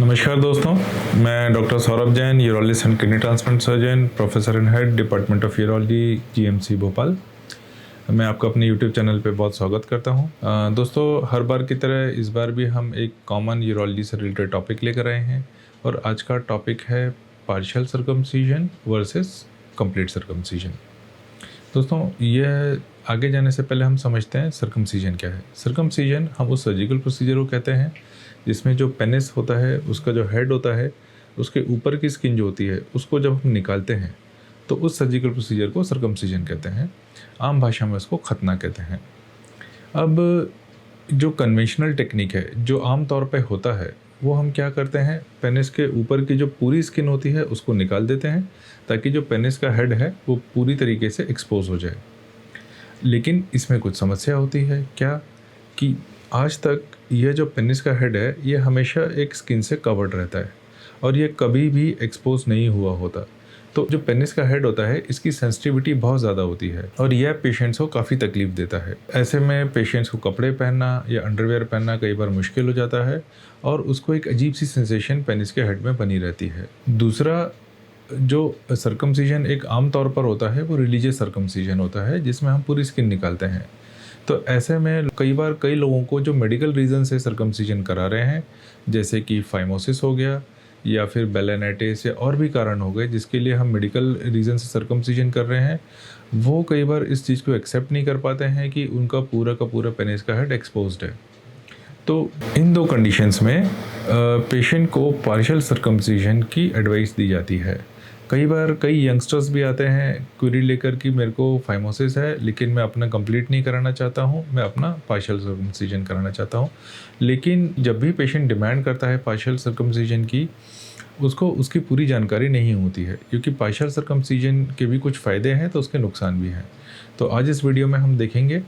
नमस्कार दोस्तों, मैं doctor Saurabh Jain, urologist and kidney transplant surgeon, professor and head department of urology, GMC Bhopal. मैं आपका अपने यूट्यूब चैनल पे बहुत स्वागत करता हूं। दोस्तों, हर बार की तरह इस बार भी हम एक कॉमन यूरोलॉजी से रिलेटेड टॉपिक लेकर आए हैं और आज का टॉपिक है partial circumcision versus complete circumcision. दोस्तों, यह आगे जाने से पहले हम समझते हैं सर्कमसिजन क्या है। सर्कमसिजन हम उस सर्जिकल प्रोसीजर को कहते हैं जिसमें जो पेनिस होता है, उसका जो हेड होता है, उसके ऊपर की स्किन जो होती है, उसको जब हम निकालते हैं तो उस सर्जिकल प्रोसीजर को सर्कमसिजन कहते हैं। आम भाषा में उसको खतना कहते हैं। अब जो कन्वेंशनल टेक्निक है, जो आम तौर पे होता है, वो हम क्या करते हैं, पेनिस के ऊपर की जो पूरी स्किन होती है उसको निकाल देते हैं ताकि जो पेनिस का हेड है वो पूरी तरीके से एक्सपोज हो जाए। लेकिन इसमें कुछ समस्या होती है क्या, कि आज तक यह जो पेनिस का हेड है ये हमेशा एक स्किन से कवर्ड रहता है और ये कभी भी एक्सपोज नहीं हुआ होता। तो जो पेनिस का हेड होता है इसकी सेंसिटिविटी बहुत ज़्यादा होती है और यह पेशेंट्स को काफ़ी तकलीफ देता है। ऐसे में पेशेंट्स को कपड़े पहनना या अंडरवेयर पहनना कई बार मुश्किल हो जाता है और उसको एक अजीब सी सेंसेशन पेनिस के हेड में बनी रहती है। दूसरा, जो सर्कमसिजन एक आम तौर पर होता है वो रिलीजियस सर्कमसिजन होता है जिसमें हम पूरी स्किन निकालते हैं। तो ऐसे में कई लोगों को जो मेडिकल रीज़न से सर्कमसिजन करा रहे हैं, जैसे कि फाइमोसिस हो गया या फिर बेलेनाइटिस या और भी कारण हो गए जिसके लिए हम मेडिकल रीज़न से सर्कमसिजन कर रहे हैं, वो कई बार इस चीज़ को एक्सेप्ट नहीं कर पाते हैं कि उनका पूरा का पूरा पेनिस का हेड एक्सपोज्ड है। तो इन दो कंडीशंस में पेशेंट को पार्शियल सर्कमसिजन की एडवाइस दी जाती है। कई बार कई यंगस्टर्स भी आते हैं क्वेरी लेकर कि मेरे को फाइमोसिस है लेकिन मैं अपना कंप्लीट नहीं कराना चाहता हूँ, मैं अपना पार्शियल सर्कमसिजन कराना चाहता हूँ। लेकिन जब भी पेशेंट डिमांड करता है पार्शियल सर्कमसिजन की, उसको उसकी पूरी जानकारी नहीं होती है, क्योंकि पार्शियल सर्कमसिजन के भी कुछ फ़ायदे हैं तो उसके नुकसान भी हैं। तो आज इस वीडियो में हम देखेंगे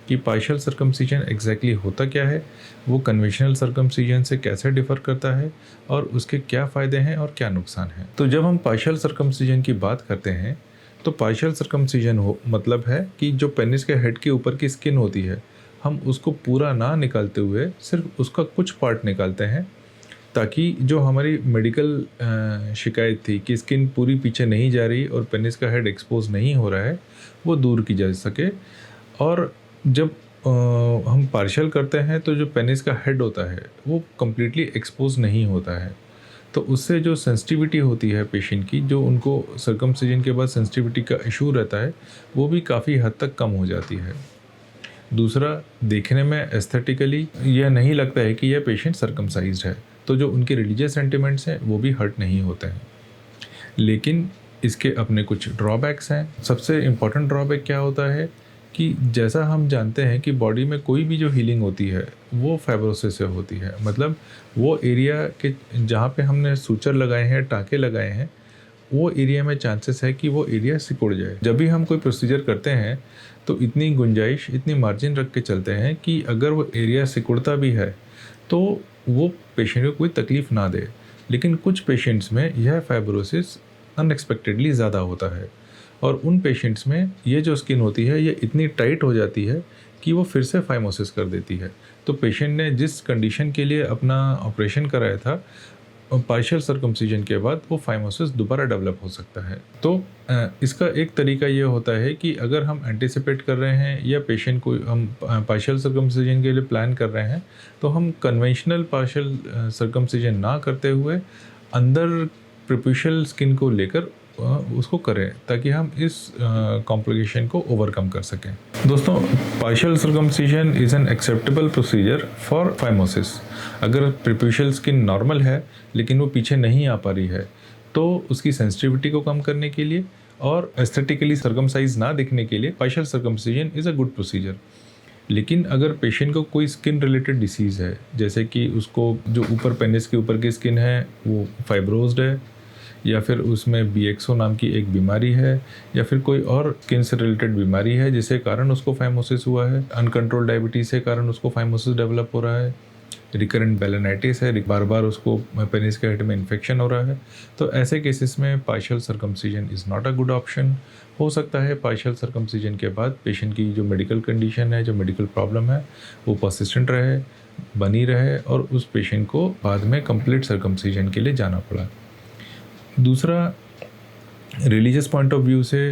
कि पार्शियल सर्कमसिजन एग्जैक्टली होता क्या है, वो कन्वेंशनल सर्कमसिजन से कैसे डिफ़र करता है और उसके क्या फ़ायदे हैं और क्या नुकसान हैं। तो जब हम पार्शियल सर्कमसिजन की बात करते हैं तो पार्शियल सर्कमसिजन मतलब है कि जो पेनिस के हेड के ऊपर की स्किन होती है, हम उसको पूरा ना निकालते हुए सिर्फ उसका कुछ पार्ट निकालते हैं ताकि जो हमारी मेडिकल शिकायत थी कि स्किन पूरी पीछे नहीं जा रही और पेनिस का हेड एक्सपोज नहीं हो रहा है, वो दूर की जा सके। और जब हम पार्शियल करते हैं तो जो पेनिस का हेड होता है वो कम्प्लीटली एक्सपोज नहीं होता है, तो उससे जो सेंसिटिविटी होती है पेशेंट की, जो उनको सर्कमसिजन के बाद सेंसिटिविटी का इशू रहता है, वो भी काफ़ी हद तक कम हो जाती है। दूसरा, देखने में एस्थेटिकली यह नहीं लगता है कि यह पेशेंट सर्कमसाइज्ड है, तो जो उनके रिलीजियस सेंटिमेंट्स हैं वो भी हर्ट नहीं होते हैं। लेकिन इसके अपने कुछ ड्रॉबैक्स हैं। सबसे इम्पॉर्टेंट ड्रॉबैक क्या होता है कि जैसा हम जानते हैं कि बॉडी में कोई भी जो हीलिंग होती है वो फाइब्रोसिस से होती है। मतलब वो एरिया के जहाँ पे हमने सूचर लगाए हैं, टाँके लगाए हैं, वो एरिया में चांसेस है कि वो एरिया सिकुड़ जाए। जब भी हम कोई प्रोसीजर करते हैं तो इतनी गुंजाइश, इतनी मार्जिन रख के चलते हैं कि अगर वो एरिया सिकुड़ता भी है तो वो पेशेंट को कोई तकलीफ़ ना दे। लेकिन कुछ पेशेंट्स में यह फाइब्रोसिस अनएक्सपेक्टेडली ज़्यादा होता है और उन पेशेंट्स में ये जो स्किन होती है ये इतनी टाइट हो जाती है कि वो फिर से फाइमोसिस कर देती है। तो पेशेंट ने जिस कंडीशन के लिए अपना ऑपरेशन कराया था, पार्शियल सर्कमसिजन के बाद वो फाइमोसिस दोबारा डेवलप हो सकता है। तो इसका एक तरीका ये होता है कि अगर हम एंटिसिपेट कर रहे हैं या पेशेंट को हम पार्शियल सर्कमसिजन के लिए प्लान कर रहे हैं, तो हम कन्वेंशनल पार्शियल सर्कमसिजन ना करते हुए अंदर प्रीपुशियल स्किन को लेकर उसको करें ताकि हम इस कॉम्प्लिकेशन को ओवरकम कर सकें। दोस्तों, partial circumcision is an acceptable procedure for phimosis. अगर प्रीपुशियल स्किन नॉर्मल है लेकिन वो पीछे नहीं आ पा रही है, तो उसकी सेंसिटिविटी को कम करने के लिए और एस्थेटिकली सर्कमसाइज ना दिखने के लिए partial circumcision is a good procedure. लेकिन अगर पेशेंट को कोई स्किन रिलेटेड डिसीज़ है, जैसे कि उसको जो ऊपर पेनिस के ऊपर की स्किन है वो फाइब्रोज्ड है, या फिर उसमें BXO नाम की एक बीमारी है, या फिर कोई और स्किन से रिलेटेड बीमारी है जिसके कारण उसको फाइमोसिस हुआ है, अनकंट्रोल डायबिटीज़ के कारण उसको फाइमोसिस डेवलप हो रहा है, रिकरेंट बेलेनाइटिस है, बार बार उसको पेनिस के हेड में इन्फेक्शन हो रहा है, तो ऐसे केसेस में partial circumcision is not a good option. हो सकता है पार्शियल सर्कमसिजन के बाद पेशेंट की जो मेडिकल कंडीशन है, जो मेडिकल प्रॉब्लम है, वो परसिस्टेंट रहे, बनी रहे और उस पेशेंट को बाद में कंप्लीट सर्कमसिजन के लिए जाना पड़ा। दूसरा, रिलीजियस पॉइंट ऑफ व्यू से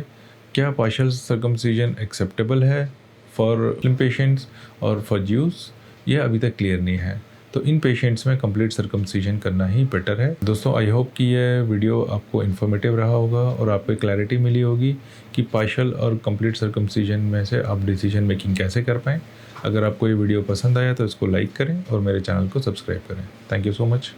क्या पार्शियल सर्कमसिजन एक्सेप्टेबल है फॉर मुस्लिम पेशेंट्स और फॉर ज्यूस, यह अभी तक क्लियर नहीं है। तो इन पेशेंट्स में कंप्लीट सर्कमसिजन करना ही बेटर है। दोस्तों, आई होप कि यह वीडियो आपको इन्फॉर्मेटिव रहा होगा और आपको क्लैरिटी मिली होगी कि पार्शियल और कंप्लीट सर्कमसिजन में से आप डिसीजन मेकिंग कैसे कर पाएँ। अगर आपको ये वीडियो पसंद आया तो इसको लाइक करें और मेरे चैनल को सब्सक्राइब करें। Thank you so much.